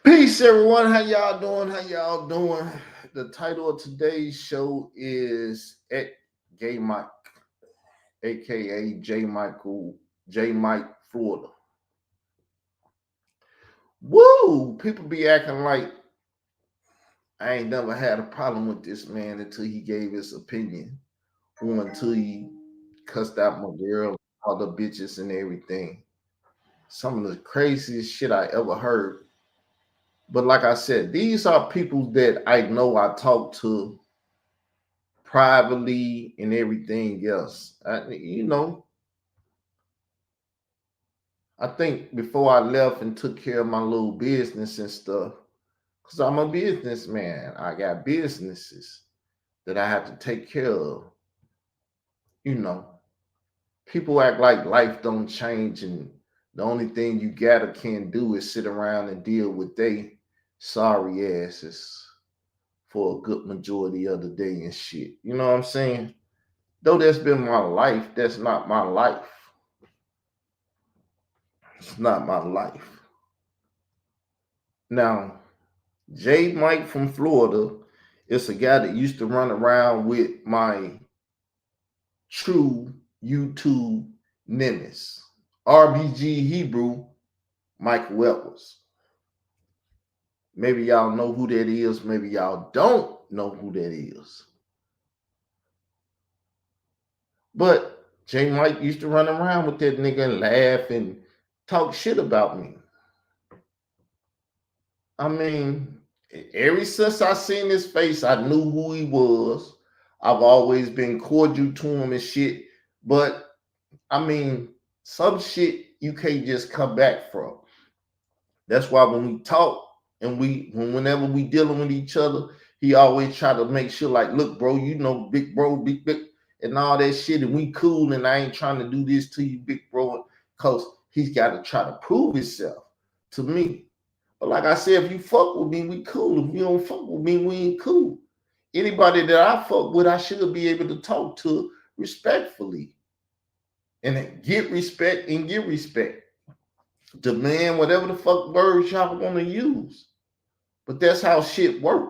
Peace, everyone. How y'all doing? How y'all doing? The title of today's show is at Gay Mike, aka J Mike, Florida. Woo! People be acting like I ain't never had a problem with this man until he gave his opinion, or until he cussed out my girl, all the bitches and everything. Some of the craziest shit I ever heard. But like I said, these are people that I know I talk to privately and everything else. I think before I left and took care of my little business and stuff, because I'm a businessman, I got businesses that I have to take care of. You know, people act like life don't change and the only thing you gotta can do is sit around and deal with they sorry asses for a good majority of the day and shit. You know what I'm saying? Though that's been my life, that's not my life. It's not my life. Now, J Mike from Florida is a guy that used to run around with my true YouTube nemesis, RBG Hebrew, Michael Edwards. Maybe y'all know who that is. Maybe y'all don't know who that is. But J Mike used to run around with that nigga and laugh and talk shit about me. I mean, ever since I seen his face, I knew who he was. I've always been cordial to him and shit. But I mean, some shit you can't just come back from. That's why when we talk and whenever we dealing with each other, he always try to make sure like, look, bro, you know, big bro, big, and all that shit, and we cool, and I ain't trying to do this to you, big bro, because he's got to try to prove himself to me. But like I said, if you fuck with me, we cool. If you don't fuck with me, we ain't cool. Anybody that I fuck with, I should be able to talk to respectfully and get respect and give respect. Demand whatever the fuck words y'all want to use. But that's how shit work.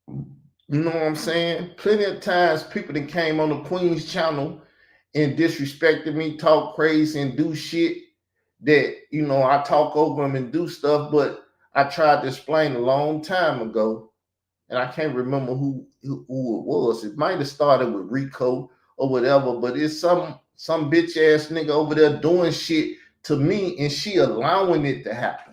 You know what I'm saying? Plenty of times people that came on the Queen's channel and disrespected me, talk crazy and do shit that, I talk over them and do stuff, but I tried to explain a long time ago, and I can't remember who it was. It might have started with Rico or whatever, but it's some bitch ass nigga over there doing shit to me and she allowing it to happen.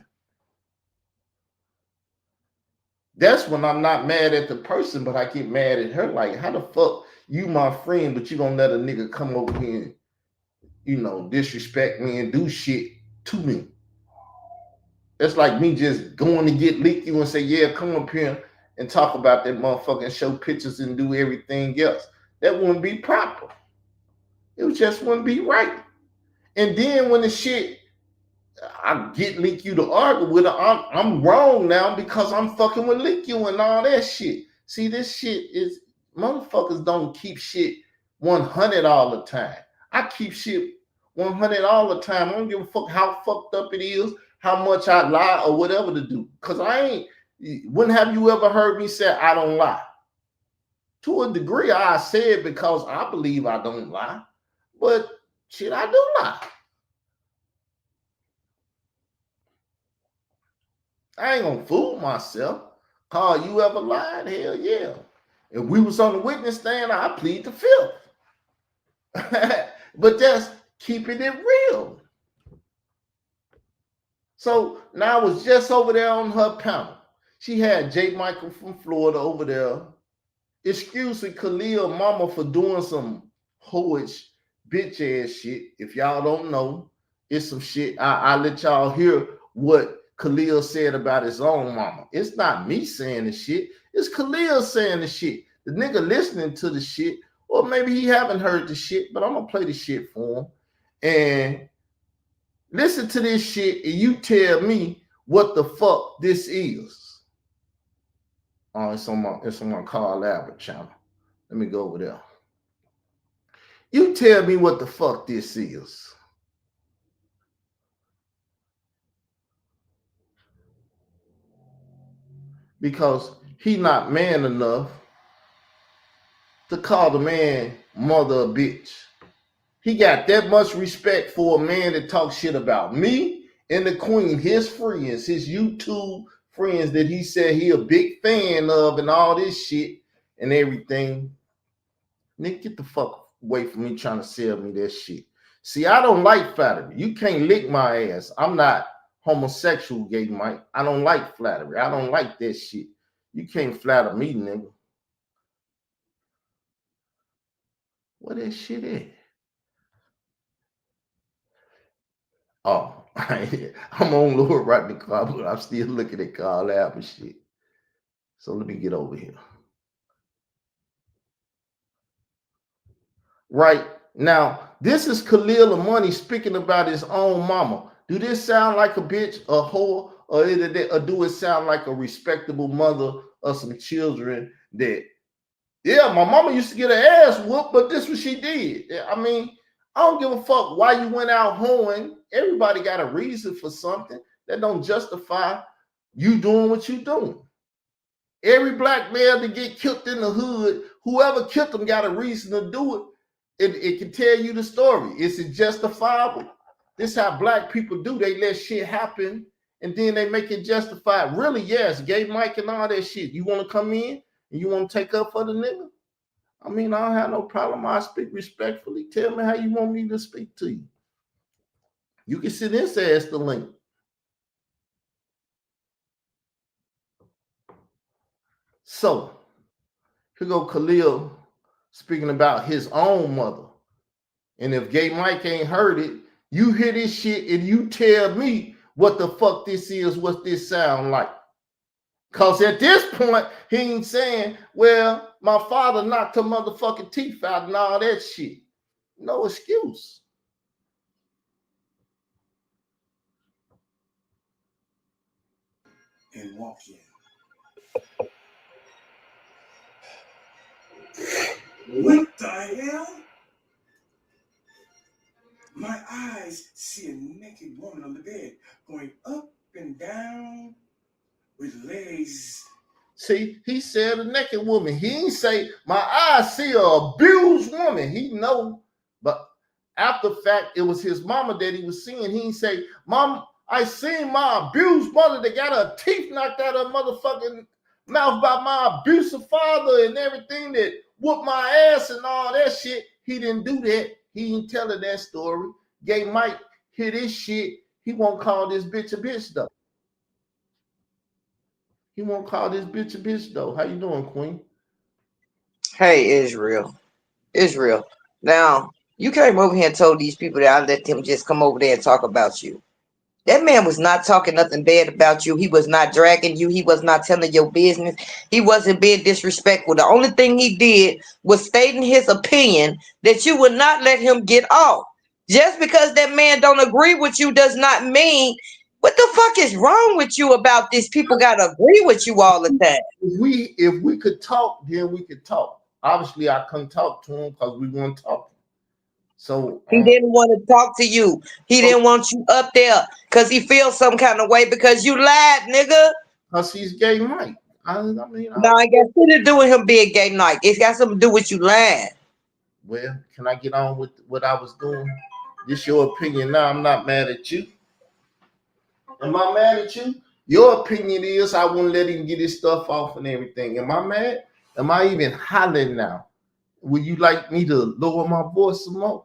That's when I'm not mad at the person, but I get mad at her. Like, how the fuck you my friend, but you gonna let a nigga come over here and, disrespect me and do shit to me? That's like me just going to get lick you and say, yeah, come up here and talk about that motherfucking, show pictures and do everything else. That wouldn't be proper. It just wouldn't be right. And then when the shit, I get Lick you to argue with her, I'm wrong now because I'm fucking with Lick you and all that shit. See, this shit is, motherfuckers don't keep shit 100 all the time. I keep shit 100 all the time. I don't give a fuck how fucked up it is, how much I lie or whatever to do. Because I ain't, when have you ever heard me say I don't lie? To a degree, I say it because I believe I don't lie. But shit, I do lie. I ain't gonna fool myself. Carl, you ever lied? Hell yeah. If we was on the witness stand, I plead the fifth. But that's keeping it real. So now I was just over there on her panel. She had J. Michael from Florida over there excusing Khalil mama for doing some hoish bitch ass shit. If y'all don't know, it's some shit. I let y'all hear what Khalil said about his own mama. It's not me saying the shit. It's Khalil saying the shit. The nigga listening to the shit, or maybe he haven't heard the shit, but I'm gonna play the shit for him. And listen to this shit, and you tell me what the fuck this is. Oh, it's on my Carl Albert channel. Let me go over there. You tell me what the fuck this is. because he not man enough to call the man mother a bitch. He got that much respect for a man that talks shit about me and the queen, his friends, his YouTube friends that he said he a big fan of and all this shit and everything. Nigga, get the fuck away from me trying to sell me that shit. See, I don't like flattery. You can't lick my ass. I'm not homosexual, gay Mike. I don't like flattery. I don't like that shit. You can't flatter me, nigga. What that shit at? Oh, I'm on Lord Rodney car, but I'm still looking at Carl Albert shit. So let me get over here. Right now, this is Khalil Money speaking about his own mama. Do this sound like a bitch, a whore, or do it sound like a respectable mother of some children that, yeah, my mama used to get her ass whooped, but this what she did. I mean, I don't give a fuck why you went out hoeing. Everybody got a reason for something. That don't justify you doing what you doing. Every black male that get killed in the hood, whoever killed them got a reason to do it. It can tell you the story. Is it justifiable? This is how black people do. They let shit happen and then they make it justified. Really, yes, gay Mike and all that shit. You want to come in and you want to take up for the nigga? I mean, I don't have no problem. I speak respectfully. Tell me how you want me to speak to you. You can send this ass the link. So, here go Khalil speaking about his own mother. And if Gay Mike ain't heard it, you hear this shit and you tell me what the fuck this is, what this sound like. Because at this point, he ain't saying, well, my father knocked her motherfucking teeth out and all that shit. No excuse. And walk in. What the hell? My eyes see a naked woman on the bed going up and down with legs. See, he said a naked woman. He ain't say, my eyes see a abused woman. He know, but after fact, it was his mama that he was seeing. He ain't say, Mom, I seen my abused mother that got her teeth knocked out of her motherfucking mouth by my abusive father and everything that whooped my ass and all that shit. He didn't do that. He ain't telling that story. Gay Mike hear this shit. He won't call this bitch a bitch though. He won't call this bitch a bitch though. How you doing, Queen? Hey, Israel. Now, you came over here and told these people that I let them just come over there and talk about you. That man was not talking nothing bad about you. He was not dragging you. He was not telling your business. He wasn't being disrespectful. The only thing he did was stating his opinion that you would not let him get off. Just because that man don't agree with you does not mean what the fuck is wrong with you about this? People gotta agree with you all the time. If we could talk, then we could talk. Obviously, I couldn't talk to him because we weren't talking. So He didn't want to talk to you. He didn't want you up there because he feels some kind of way because you lied, nigga. because he's gay Mike. I No, I got nothing to do with him being gay night. It's got something to do with you lying. well, can I get on with what I was doing? This your opinion now. I'm not mad at you. Am I mad at you? Your opinion is I wouldn't let him get his stuff off and everything. Am I mad? Am I even hollering now? Would you like me to lower my voice some more?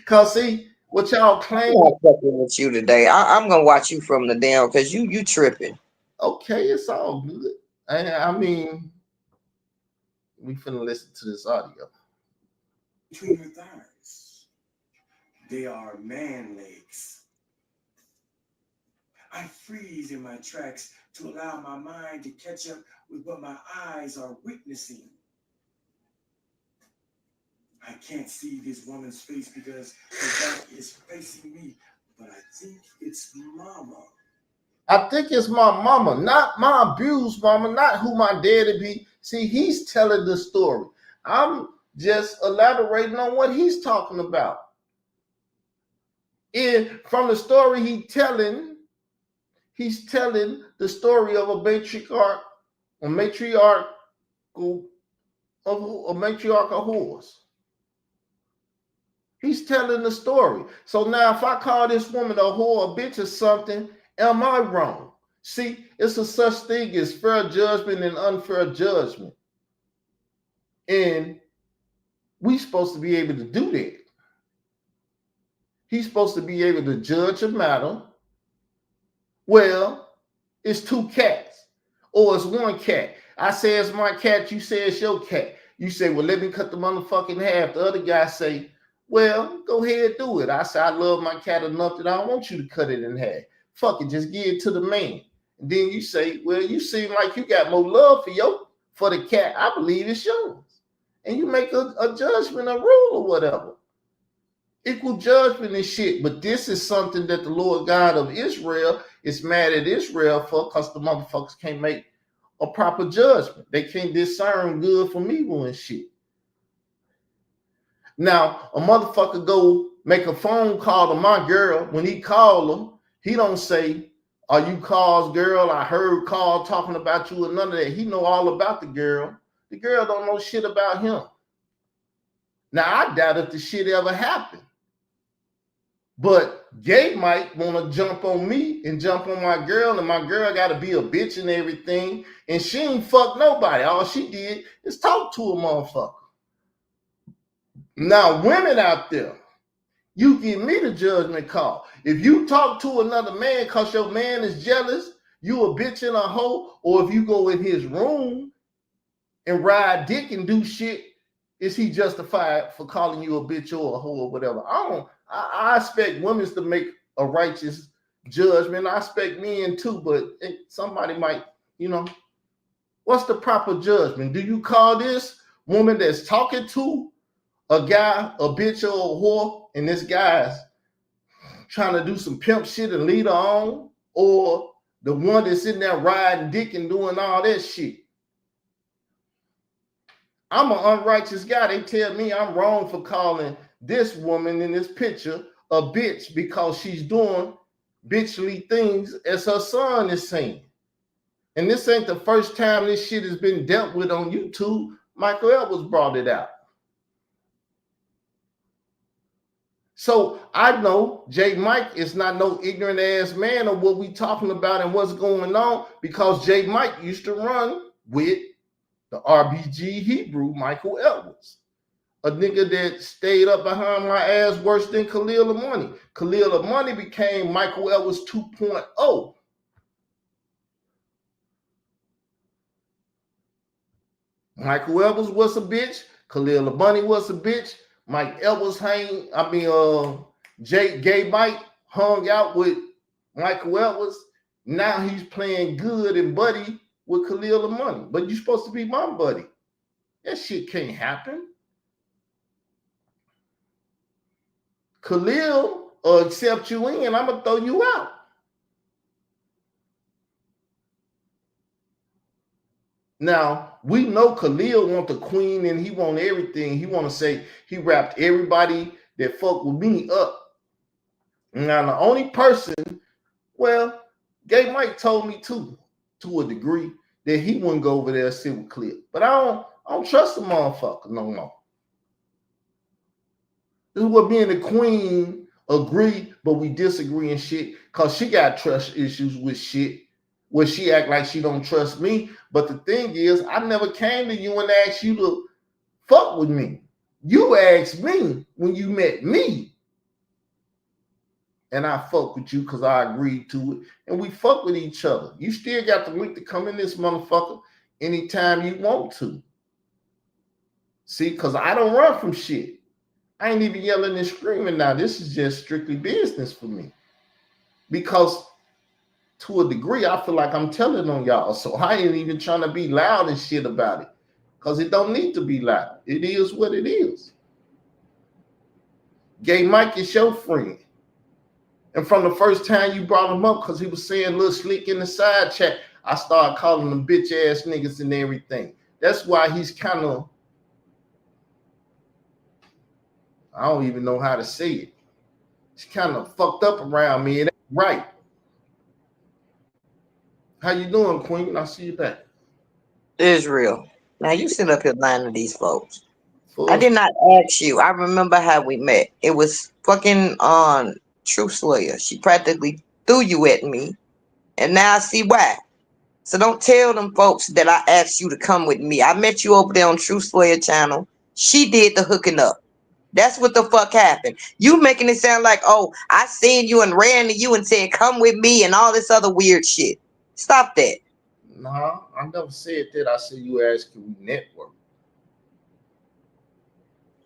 Cause see what y'all claim. I'm not fucking with you today. I'm gonna watch you from the down because you tripping. Okay, it's all good. I mean, we finna listen to this audio. Between your thighs. They are man legs. I freeze in my tracks to allow my mind to catch up with what my eyes are witnessing. I can't see this woman's face because her back is facing me, but I think it's mama. I think it's my mama, not my abused mama, not who my daddy be. See, he's telling the story. I'm just elaborating on what he's talking about. And from the story he telling, He's telling the story of a matriarchal of a matriarchal horse. He's telling the story. So now if I call this woman a whore, a bitch, or something, am I wrong? See, it's a such thing as fair judgment and unfair judgment. And we supposed to be able to do that. He's supposed to be able to judge a matter. Well, it's two cats, or it's one cat. I say it's my cat, you say it's your cat. You say, well, let me cut the motherfucking half. The other guy say, well, go ahead, do it. I say, I love my cat enough that I don't want you to cut it in half. Fuck it, just give it to the man. And then you say, well, you seem like you got more love for the cat. I believe it's yours. And you make a judgment, a rule or whatever. Equal judgment and shit. But this is something that the Lord God of Israel is mad at Israel for, because the motherfuckers can't make a proper judgment. They can't discern good from evil and shit. Now, a motherfucker go make a phone call to my girl. When he call her, he don't say, are you Carl's girl? I heard Carl talking about you, and none of that. He know all about the girl. The girl don't know shit about him. Now, I doubt if the shit ever happened. But Gay might want to jump on me and jump on my girl, and my girl got to be a bitch and everything, and she ain't fuck nobody. All she did is talk to a motherfucker. Now, women out there, you give me the judgment call. If you talk to another man because your man is jealous, you a bitch and a hoe, or if you go in his room and ride dick and do shit, is he justified for calling you a bitch or a hoe or whatever? I expect women to make a righteous judgment. I expect men too, but somebody might, what's the proper judgment? Do you call this woman that's talking to a guy a bitch or a whore, and this guy's trying to do some pimp shit and lead her on, or the one that's sitting there riding dick and doing all that shit? I'm an unrighteous guy. They tell me I'm wrong for calling this woman in this picture a bitch because she's doing bitchly things as her son is saying. And this ain't the first time this shit has been dealt with on YouTube. Michael Edwards brought it out. So I know J. Mike is not no ignorant ass man of what we talking about and what's going on, because J. Mike used to run with the RBG Hebrew Michael Edwards, a nigga that stayed up behind my ass worse than Khalil Amani. Khalil Amani became Michael Edwards 2.0. Michael Edwards was a bitch. Khalil Amani was a bitch. Mike Edwards Gay Mike hung out with Michael Edwards. Now he's playing good and buddy with Khalil Amani. But you're supposed to be my buddy. That shit can't happen. Khalil will accept you in, I'm going to throw you out. Now, we know Khalil want the queen and he want everything. He want to say he wrapped everybody that fuck with me up. Now, the only person, well, Gay Mike told me too, to a degree, that he wouldn't go over there and sit with Clip. But I don't trust the motherfucker no more. This is what me and the queen agree, but we disagree and shit, because she got trust issues with shit where she act like she don't trust me. But the thing is, I never came to you and asked you to fuck with me. You asked me when you met me, and I fuck with you because I agreed to it, and we fuck with each other. You still got the link to come in this motherfucker anytime you want to. See, because I don't run from shit. I ain't even yelling and screaming now. This is just strictly business for me. Because to a degree, I feel like I'm telling on y'all. So I ain't even trying to be loud and shit about it. Because it don't need to be loud. It is what it is. Gay Mike is your friend. And from the first time you brought him up, because he was saying little slick in the side chat, I started calling them bitch ass niggas and everything. That's why he's kind of, I don't even know how to say it. He's kind of fucked up around me. It ain't right. How you doing, Queen? I see you back. Israel. Now you sit up here lying to these folks. I Full. did not ask you. I remember how we met. It was fucking on True Slayer. She practically threw you at me, and now I see why. So don't tell them folks that I asked you to come with me. I met you over there on True Slayer channel. She did the hooking up. That's what the fuck happened. You making it sound like, oh, I seen you and ran to you and said, come with me and all this other weird shit. Stop that. No, I never said that. I said you asked can we network.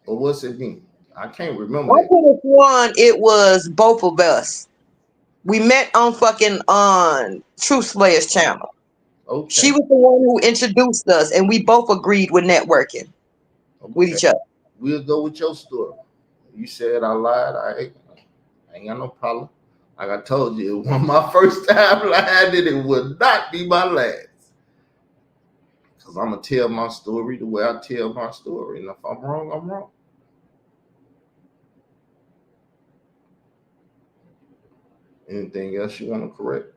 But what's it mean? I can't remember I that. could have sworn it was both of us. We met on fucking on True Slayer's channel. She Okay. was the one who introduced us, and we both agreed with networking with Okay. each other. We'll go with your story. You said I lied. I ain't got no problem. Like I told you, it was my first time lying, and it would not be my last. Because I'm going to tell my story the way I tell my story. And if I'm wrong, I'm wrong. Anything else you want to correct?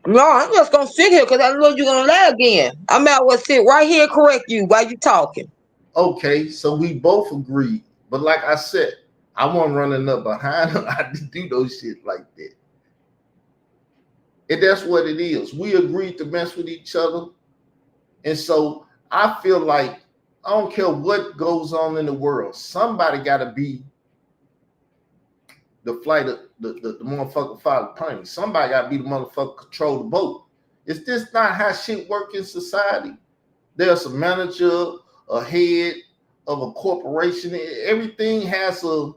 No, I'm just gonna sit here because I know you're gonna lie again. I'm out to sit right here and correct you while you talking. Okay, so we both agreed. But like I said, I wasn't running up behind her. I didn't do those shit like that. And that's what it is. We agreed to mess with each other. And so I feel like I don't care what goes on in the world. Somebody got to be the flight of the motherfucker fly the plane. Somebody got to be the motherfucker control the boat. Is this not how shit work in society? There's a manager, a head of a corporation. Everything has a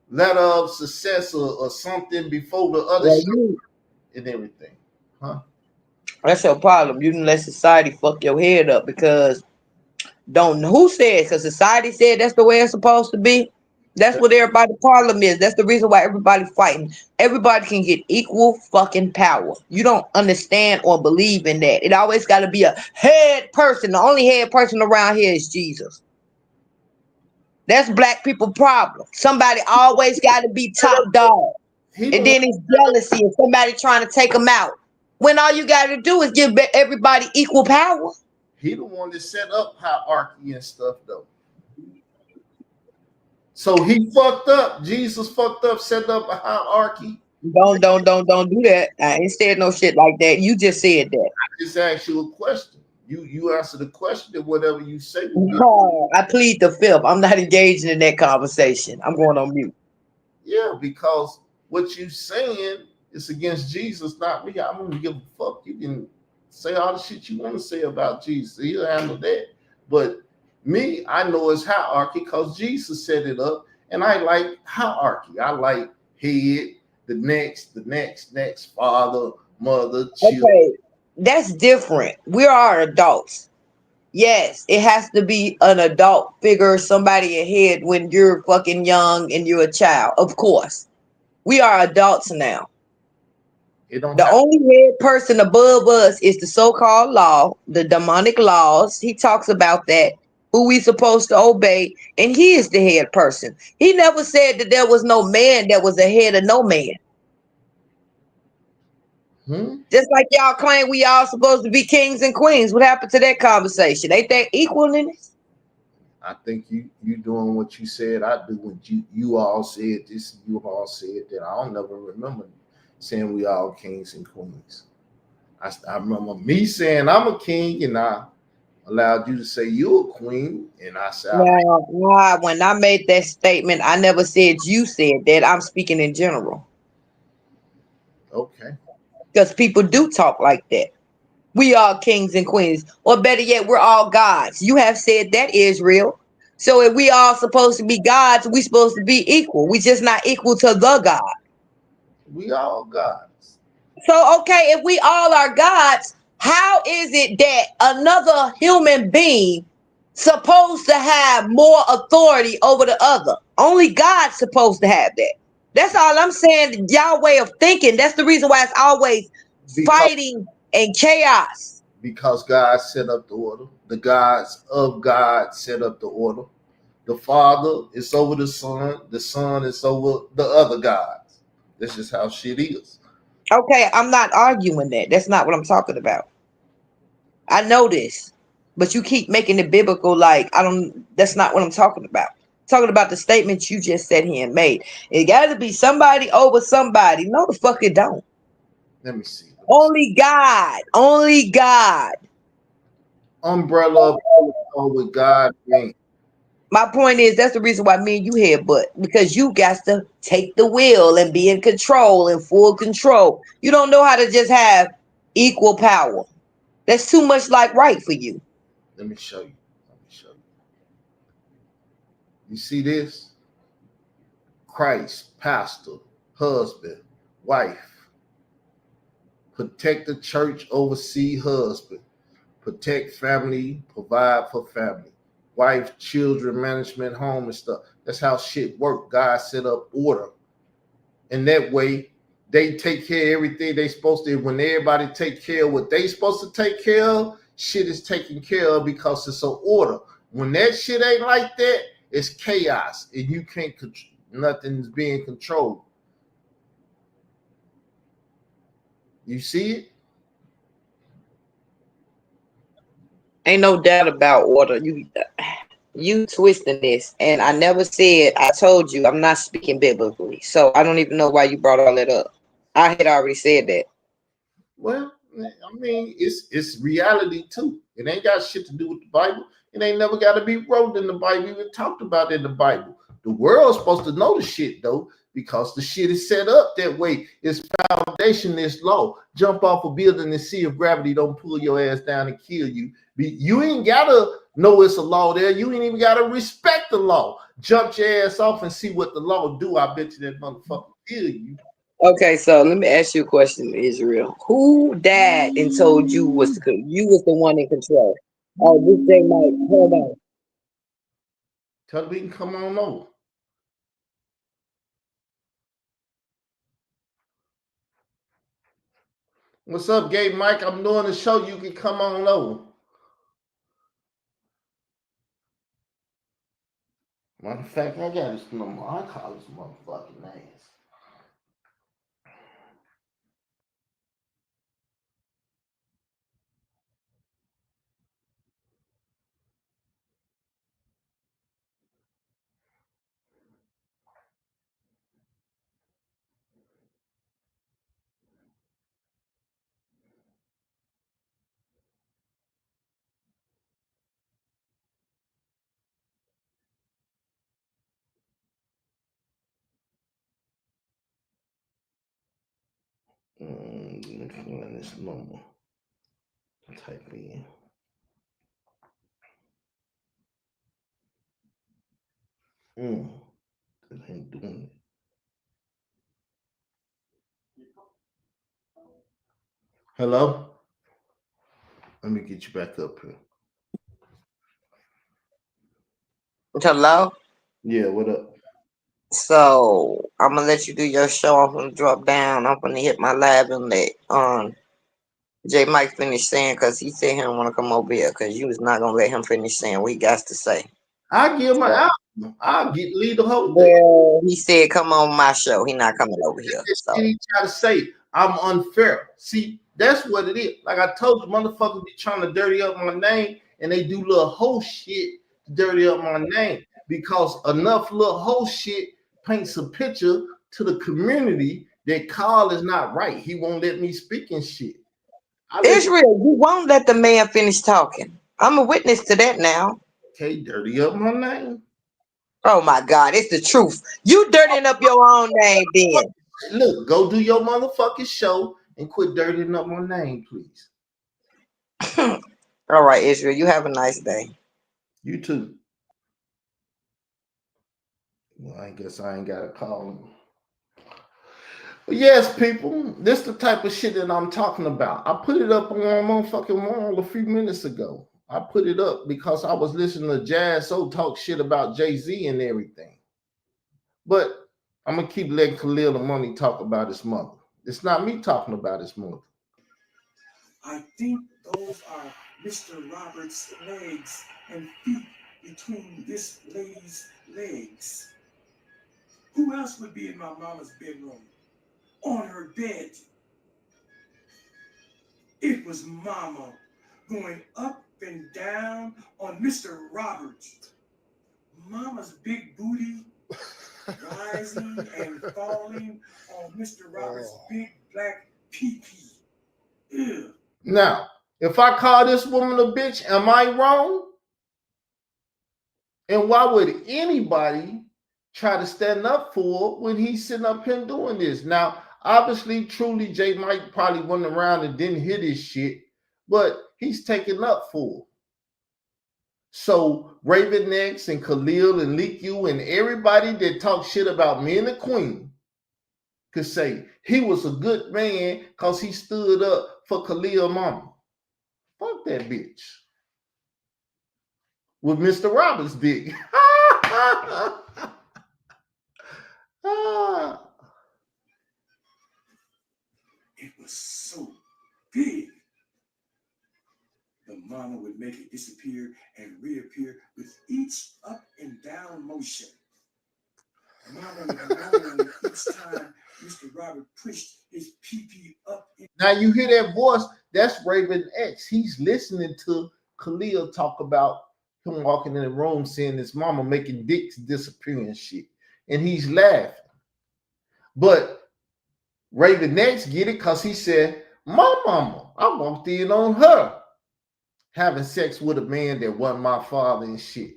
letter of success or something before the other Well, shit you and everything. Huh? that's your problem. You didn't let society fuck your head up because don't know who said because society said that's the way it's supposed to be. That's what everybody's problem is. That's the reason why everybody fighting. Everybody can get equal fucking power. You don't understand or believe in that. It always got to be a head person. The only head person around here is Jesus. That's black people problem. Somebody always got to be top dog. He And the then it's jealousy and somebody trying to take them out. When all you got to do is give everybody equal power. he the one that set up hierarchy and stuff though. So he fucked up. Jesus fucked up, set up a hierarchy. Don't do that. I ain't said no shit like that. You just said that. I just asked you a question. You answer the question, and whatever you say will be. No, I plead the fifth. I'm not engaging in that conversation. I'm going on mute. Yeah, because what you saying is against Jesus, not me. I don't give a fuck. You can say all the shit you want to say about Jesus. He'll handle that. But me, I know it's hierarchy because Jesus set it up, and I like hierarchy. I like head, the next, father, mother, children. Okay, that's different. We are adults. Yes, it has to be an adult figure, somebody ahead when you're fucking young and you're a child. Of course. We are adults now. It don't The have. only head person above us is the so-called law, the demonic laws. He talks about that, who we supposed to obey, and he is the head person. He never said that there was no man that was ahead of no man. Hmm? Just like y'all claim we all supposed to be kings and queens. What happened to that conversation? Ain't that equal in it? I think you doing what you said I do when you all said this, you all said that. I don't never remember saying we all kings and queens. I remember me saying I'm a king and I allowed you to say you're a queen and I said Now, when I made that statement, I never said you said that. I'm speaking in general okay. because people do talk like that. We are kings and queens, or better yet, we're all gods. You have said that, Israel. So if we all supposed to be gods, we supposed to be equal. We just not equal to the God. We all gods. So okay, if we all are gods, how is it that another human being supposed to have more authority over the other? Only God's supposed to have that. That's all I'm saying. Y'all way of thinking. That's the reason why it's always Because fighting and chaos. because God set up the order. The gods of God set up the order. The Father is over the Son is over the other gods. This is how shit is. Okay, I'm not arguing that. That's not what I'm talking about. I know this, but you keep making it biblical. Like I don't. That's not what I'm talking about. I'm talking about the statement you just said here and made. It got to be somebody over somebody. No, the fuck it don't. Let me see. Let me see. Only God. Only God. Umbrella protocol with God, man. My point is that's the reason why me and you here, but because you got to take the wheel and be in control and full control. You don't know how to just have equal power. That's too much like right for you. Let me show you. Let me show you. You see this? Christ, pastor, husband, wife. Protect the church, oversee husband. Protect family, provide for family. Wife, children, management, home, and stuff. That's how shit work. God set up order. And that way, they take care of everything they supposed to. When everybody take care of what they supposed to take care of, shit is taken care of because it's an order. When that shit ain't like that, it's chaos, and you can't nothing's being controlled. You see it? Ain't no doubt about order. You twisting this, and I never said. I told you I'm not speaking biblically, so I don't even know why you brought all that up. I had already said that. Well, I mean, it's reality too. It ain't got shit to do with the Bible. It ain't never got to be wrote in the Bible, even talked about in the Bible. The world's supposed to know the shit though, because the shit is set up that way. Its foundation is low. Jump off a building and see if gravity don't pull your ass down and kill you. You ain't gotta know it's a law there. You ain't even gotta respect the law. Jump your ass off and see what the law do. I bet you that motherfucker kill you. Okay, so let me ask you a question, Israel. Who died and told you was the one in control? Oh, this day might hold on. Tell me, can come on over. What's up, Gay Mike? I'm doing a show. You can come on over. Matter of fact, I got his number. I call his motherfucking ass. Let me find this number. Type in. It ain't doing it. Hello? Let me get you back up here. Hello. Yeah, what up? So I'm gonna let you do your show. I'm gonna drop down. I'm gonna hit my lab and let J Mike finish saying because he said he don't want to come over here because you was not gonna let him finish saying what he got to say. I give my So, album. I'll get lead the whole thing. well, he said come on my show. He not coming over here. This So shit he try to say I'm unfair. See, that's what it is. Like I told you, motherfuckers be trying to dirty up my name, and they do little whole shit to dirty up my name because enough little whole shit paints a picture to the community that Carl is not right. He won't let me speak and shit. I let you Israel, you won't let the man finish talking. I'm a witness to that now. okay, dirty up my name. Oh my God, it's the truth. You dirtying up your own name then. Look, go do your motherfucking show and quit dirtying up my name, please. All right, Israel, you have a nice day. You too. Well, I guess I ain't got to call him. Yes, people, this the type of shit that I'm talking about. I put it up on my motherfucking wall a few minutes ago. I put it up because I was listening to Jazz So talk shit about Jay-Z and everything. But I'm gonna keep letting Khalil the Money talk about his mother. It's not me talking about his mother. I think those are Mr. Roberts' legs and feet between this lady's legs. Who else would be in my mama's bedroom? On her bed. It was Mama going up and down on Mr. Roberts. Mama's big booty rising and falling on Mr. Roberts' big black pee-pee. Ew. Now, if I call this woman a bitch, am I wrong? And why would anybody try to stand up for her when he's sitting up here doing this? Now, obviously, truly, J. Mike probably went around and didn't hear this shit, but he's taking up for her. So Raven X and Khalil and Leak You and everybody that talk shit about me and the Queen could say he was a good man because he stood up for Khalil mama. Fuck that bitch. With Mr. Roberts' dick. It was so big. The mama would make it disappear and reappear with each up and down motion. Mama would moan each time Mr. Robert pushed his pee-pee up. Now you hear that voice, that's Raven X. He's listening to Khalil talk about him walking in the room seeing his mama making dicks disappear and shit. And he's laughing. But Raven X get it because he said, my mama, I walked in on her having sex with a man that wasn't my father and shit.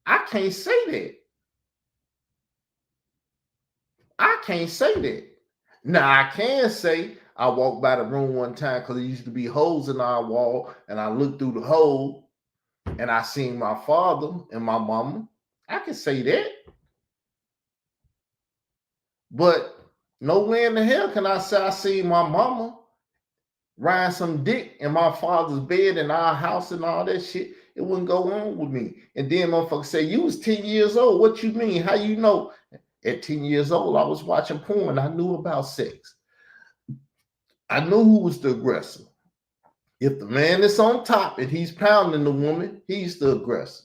I can't say that. I can't say that. Now I can say I walked by the room one time because there used to be holes in our wall, and I looked through the hole and I seen my father and my mama. I can say that. But nowhere in the hell can I say I seen my mama riding some dick in my father's bed in our house and all that shit. It wouldn't go on with me. And then motherfuckers say, you was 10 years old. What you mean? How you know? At 10 years old, I was watching porn. I knew about sex. I knew who was the aggressor. If the man is on top and he's pounding the woman, he's the aggressor.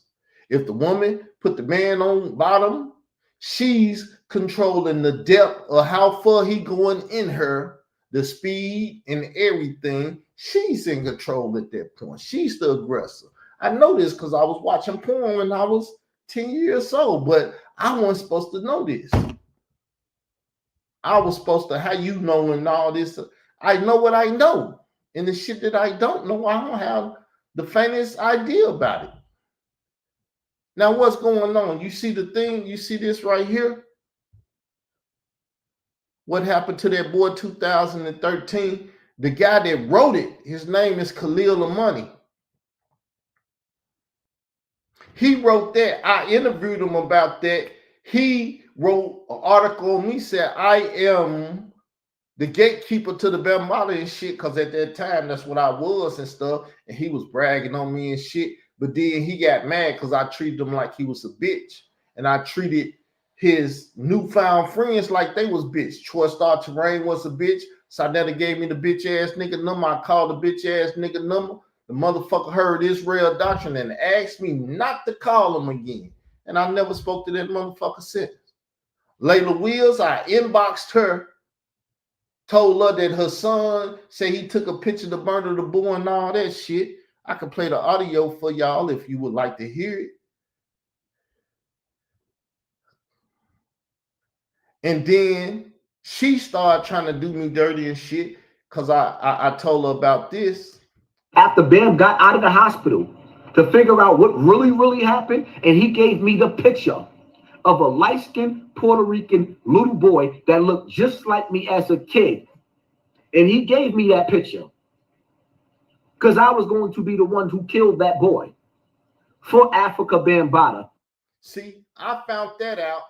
If the woman put the man on bottom, she's controlling the depth of how far he going in her, the speed and everything. She's in control at that point. She's the aggressor. I know this because I was watching porn when I was 10 years old, but I wasn't supposed to know this. I was supposed to, how you know and all this. I know what I know. And the shit that I don't know, I don't have the faintest idea about it. Now, what's going on? You see the thing? You see this right here? What happened to that boy 2013? The guy that wrote it, his name is Khalil Amani. He wrote that. I interviewed him about that. He wrote an article on me, said, I am the gatekeeper to the Bambaataa and shit, because at that time, that's what I was and stuff. And he was bragging on me and shit. But then he got mad because I treated him like he was a bitch. And I treated his newfound friends like they was bitch. Troy Star Terrain was a bitch. Sadetta gave me the bitch ass nigga number. I called the bitch ass nigga number. The motherfucker heard Israel doctrine and asked me not to call him again. And I never spoke to that motherfucker since. Layla Wills, I inboxed her, told her that her son said he took a picture to murder the boy and all that shit. I can play the audio for y'all if you would like to hear it. And then she started trying to do me dirty and shit because I told her about this. After Bam got out of the hospital to figure out what really happened, and he gave me the picture of a light-skinned Puerto Rican little boy that looked just like me as a kid. And he gave me that picture because I was going to be the one who killed that boy for Africa Bambaataa. See, I found that out.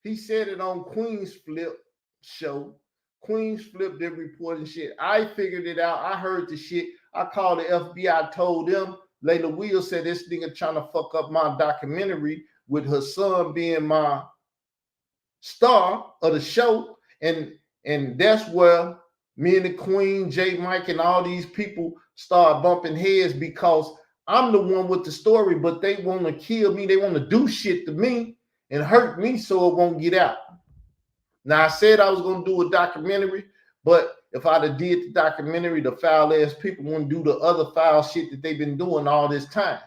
He said it on Queen's Flip show. Queen's Flip did report and shit. I figured it out. I heard the shit. I called the FBI, told them. Layla Wills said this nigga trying to fuck up my documentary with her son being my star of the show. And that's where me and the Queen, J. Mike, and all these people start bumping heads because I'm the one with the story, but they want to kill me. They want to do shit to me and hurt me so it won't get out. Now, I said I was going to do a documentary, but if I'd have did the documentary, the foul ass people wouldn't do the other foul shit that they've been doing all this time.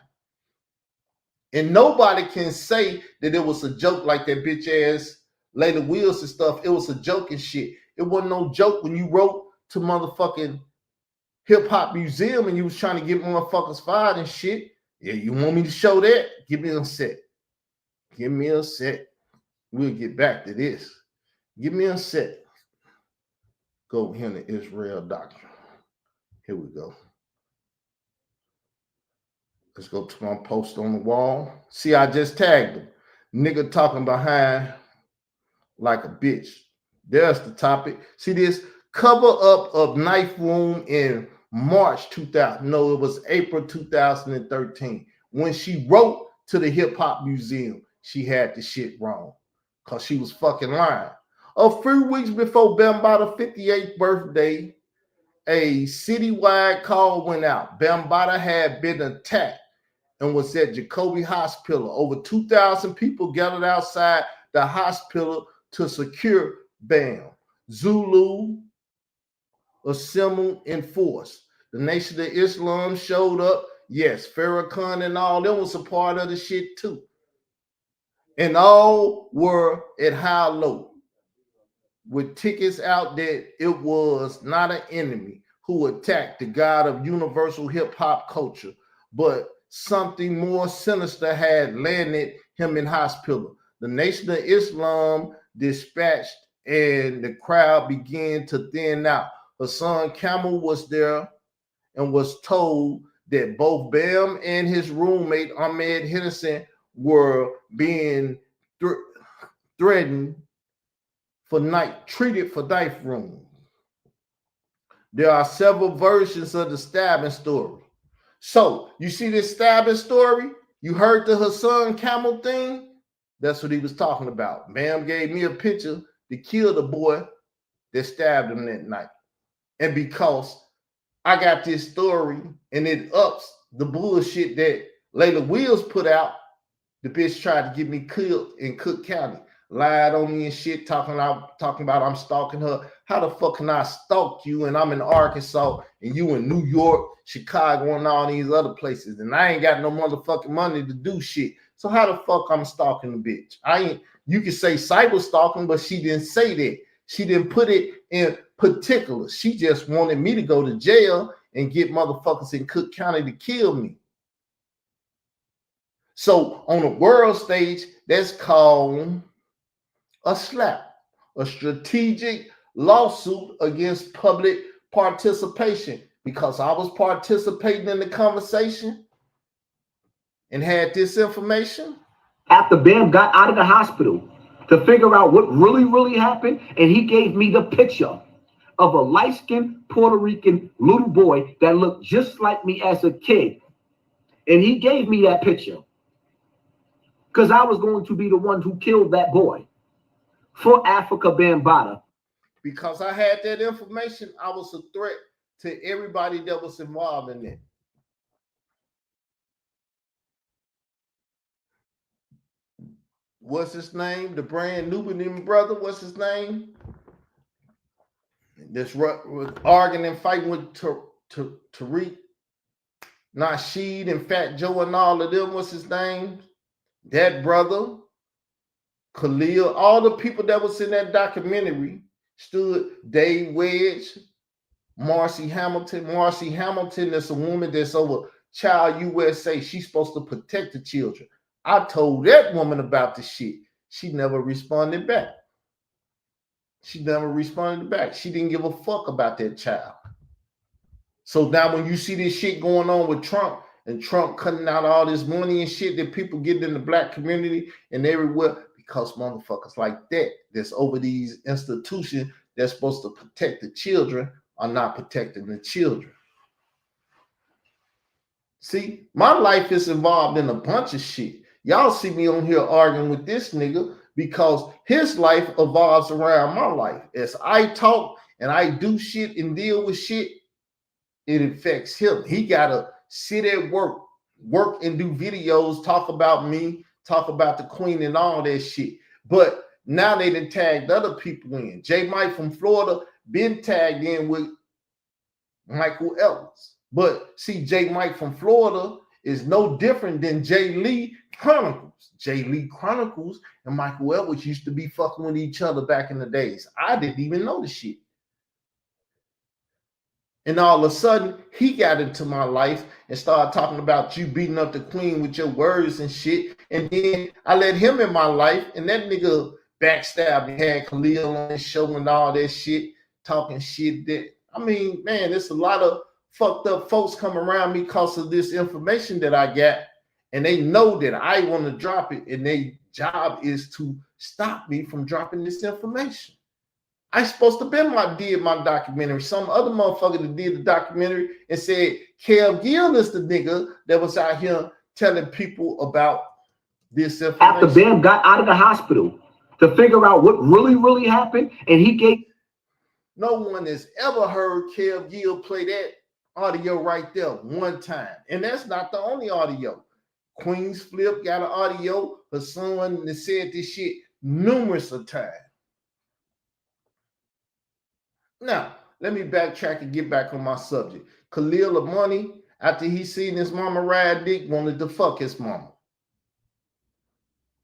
And nobody can say that it was a joke like that bitch ass Layla Wheels and stuff. It was a joke and shit. It wasn't no joke when you wrote to motherfucking Hip Hop Museum and you was trying to get motherfuckers fired and shit. Yeah, you want me to show that? Give me a sec. Give me a sec. We'll get back to this. Give me a sec. Go here in the Israel doctrine. Here we go. Let's go to my post on the wall. See, I just tagged him. Nigga talking behind like a bitch. There's the topic. See this? Cover up of knife wound in March 2000. No, it was April 2013. When she wrote to the Hip Hop Museum, she had the shit wrong because she was fucking lying. A few weeks before Bambatta's 58th birthday, a citywide call went out. Bambatta had been attacked and was at Jacoby Hospital. Over 2,000 people gathered outside the hospital to secure Bam. Zulu assembled in force. The Nation of Islam showed up. Yes, Farrakhan and all them was a part of the shit too. And all were at high low with tickets out that it was not an enemy who attacked the God of universal hip hop culture, but something more sinister had landed him in hospital. The Nation of Islam dispatched and the crowd began to thin out. Hassan Camel was there and was told that both Bam and his roommate Ahmed Henderson were being threatened for treated for knife wounds. There are several versions of the stabbing story. So you see this stabbing story? You heard the Hassan Camel thing? That's what he was talking about. Bam gave me a picture to kill the boy that stabbed him that night. And because I got this story and it ups the bullshit that Layla Wheels put out, the bitch tried to get me killed in Cook County. Lied on me and shit, talking about I'm stalking her. How the fuck can I stalk you and I'm in Arkansas and you in New York, Chicago, and all these other places, and I ain't got no motherfucking money to do shit. So how the fuck I'm stalking the bitch? You can say cyber stalking, but she didn't say that. She didn't put it in particular. She just wanted me to go to jail and get motherfuckers in Cook County to kill me. So on the world stage, that's called a slap, a strategic lawsuit against public participation, because I was participating in the conversation and had this information. After Bam got out of the hospital to figure out what really happened, and he gave me the picture of a light-skinned Puerto Rican little boy that looked just like me as a kid. And he gave me that picture because I was going to be the one who killed that boy for Africa Bambaataa. Because I had that information, I was a threat to everybody that was involved in it. What's his name? The brand Nubian brother, what's his name? This was arguing and fighting with Tariq, Nasheed, and Fat Joe and all of them, what's his name? That brother, Khalil, all the people that was in that documentary stood. Dave Wedge, Marcy Hamilton. Marcy Hamilton is a woman that's over Child USA. She's supposed to protect the children. I told that woman about the shit. She never responded back. She never responded back. She didn't give a fuck about that child. So now when you see this shit going on with Trump, and Trump cutting out all this money and shit that people get in the black community and everywhere, because motherfuckers like that, that's over these institutions that's supposed to protect the children, are not protecting the children. See, my life is involved in a bunch of shit. Y'all see me on here arguing with this nigga because his life evolves around my life. As I talk and I do shit and deal with shit, it affects him. He gotta sit at work and do videos, talk about me, talk about the queen and all that shit. But now they done tagged other people in. J. Mike from Florida been tagged in with Michael Ellis. But see, J. Mike from Florida is no different than J. Lee Chronicles. J. Lee Chronicles and Michael Ellis used to be fucking with each other back in the days. I didn't even know the shit. And all of a sudden, he got into my life and started talking about you beating up the queen with your words and shit. And then I let him in my life, and that nigga backstabbed and had Khalil on his show and all that shit, talking shit. That I mean, man, there's a lot of fucked up folks come around me because of this information that I got, and they know that I want to drop it, and their job is to stop me from dropping this information. I supposed to been did my documentary. Some other motherfucker that did the documentary and said Kev Gill is the nigga that was out here telling people about this information. After Bam got out of the hospital to figure out what really, really happened, and he gave. No one has ever heard Kev Gill play that audio right there one time. And that's not the only audio. Queen's Flip got an audio. Her son that said this shit numerous of times. Now, let me backtrack and get back on my subject. Khalil Amani, after he seen his mama ride dick, wanted to fuck his mama.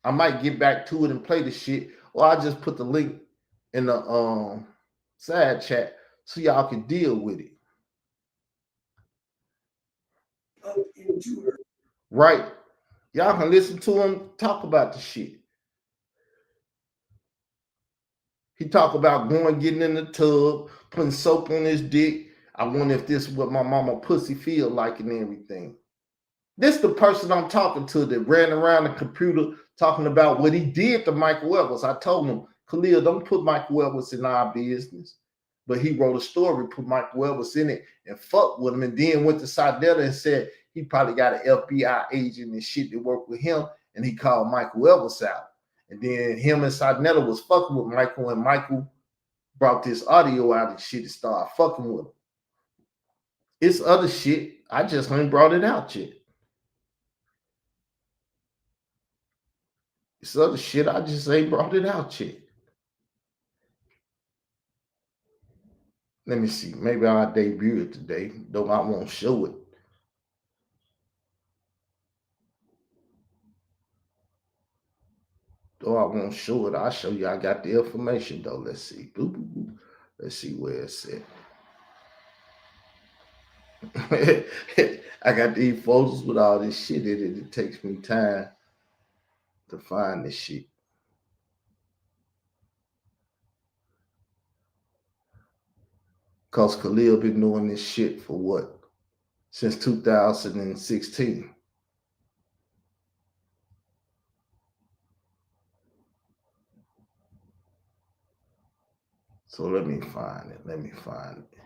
I might get back to it and play the shit, or I'll just put the link in the side chat so y'all can deal with it. Up into her. Right? Y'all can listen to him talk about the shit. He talk about going, getting in the tub, putting soap on his dick. I wonder if this is what my mama pussy feel like and everything. This the person I'm talking to that ran around the computer talking about what he did to Michael Evans. I told him, Khalil, don't put Michael Evans in our business. But he wrote a story, put Michael Evans in it, and fucked with him, and then went to Sidetta and said he probably got an FBI agent and shit that worked with him, and he called Michael Evans out. And then him and Sidetta was fucking with Michael, and Michael brought this audio out and shit and started fucking with him. It's other shit. I just ain't brought it out yet. It's other shit. I just ain't brought it out yet. Let me see. Maybe I'll debut it today, though I won't show it. Though I won't show it, I'll show you. I got the information, though. Let's see. Boop, boop, boop. Let's see where it's at. I got these photos with all this shit in it. It takes me time to find this shit. Because Khalil been doing this shit for what? Since 2016. So let me find it. Let me find it.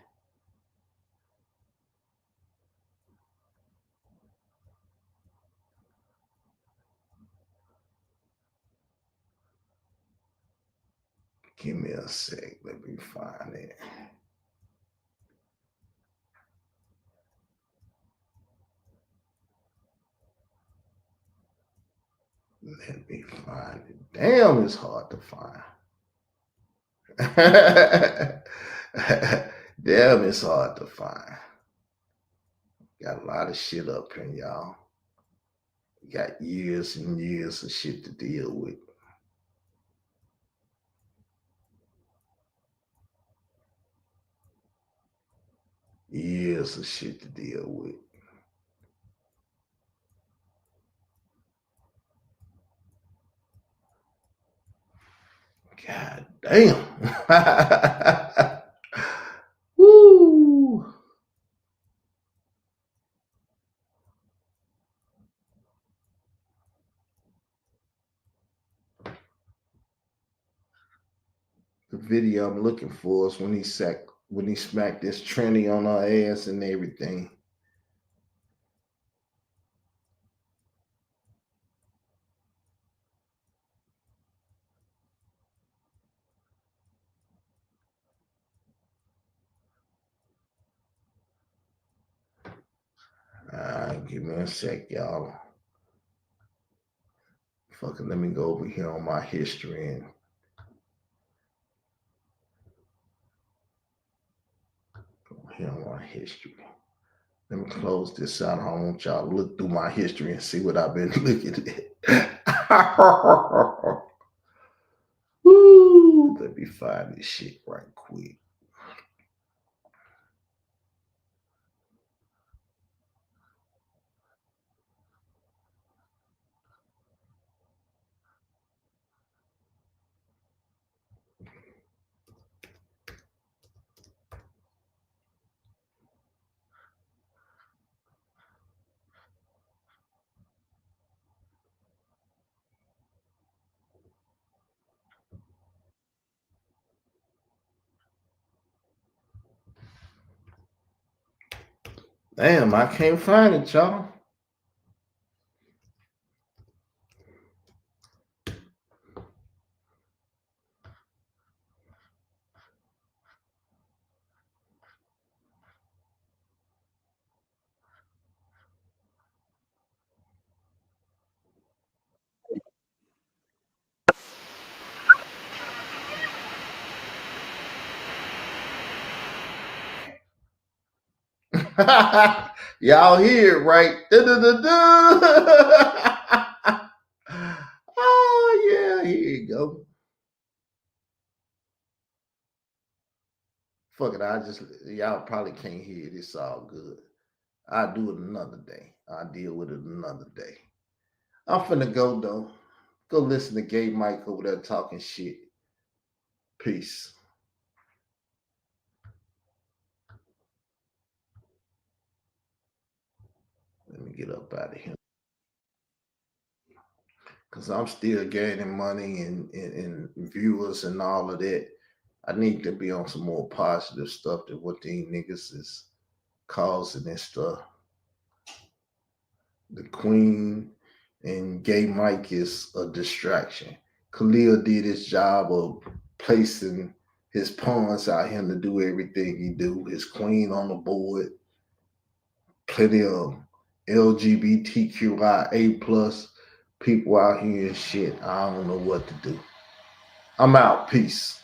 Give me a sec. Let me find it. Let me find it. Damn, it's hard to find. Damn, it's hard to find. Got a lot of shit up here, y'all. Got years and years of shit to deal with. Years of shit to deal with. God damn. Woo. The video I'm looking for is when he smacked this tranny on her ass and everything. Give me a sec, y'all. Fucking let me go over here on my history and Here on my history. Let me close this out. I want y'all to look through my history and see what I've been looking at. Woo, let me find this shit right quick. Damn, I can't find it, y'all. Y'all hear it, right? Oh, yeah, here you go. Fuck it, y'all probably can't hear it. It's all good. I'll do it another day. I'll deal with it another day. I'm finna go, though. Go listen to Gay Mike over there talking shit. Peace. Let me get up out of here. Because I'm still gaining money and viewers and all of that. I need to be on some more positive stuff than what these niggas is causing and stuff. The Queen and Gay Mike is a distraction. Khalil did his job of placing his pawns out here to do everything he do. His Queen on the board, plenty of LGBTQIA plus people out here and shit. I don't know what to do. I'm out. Peace.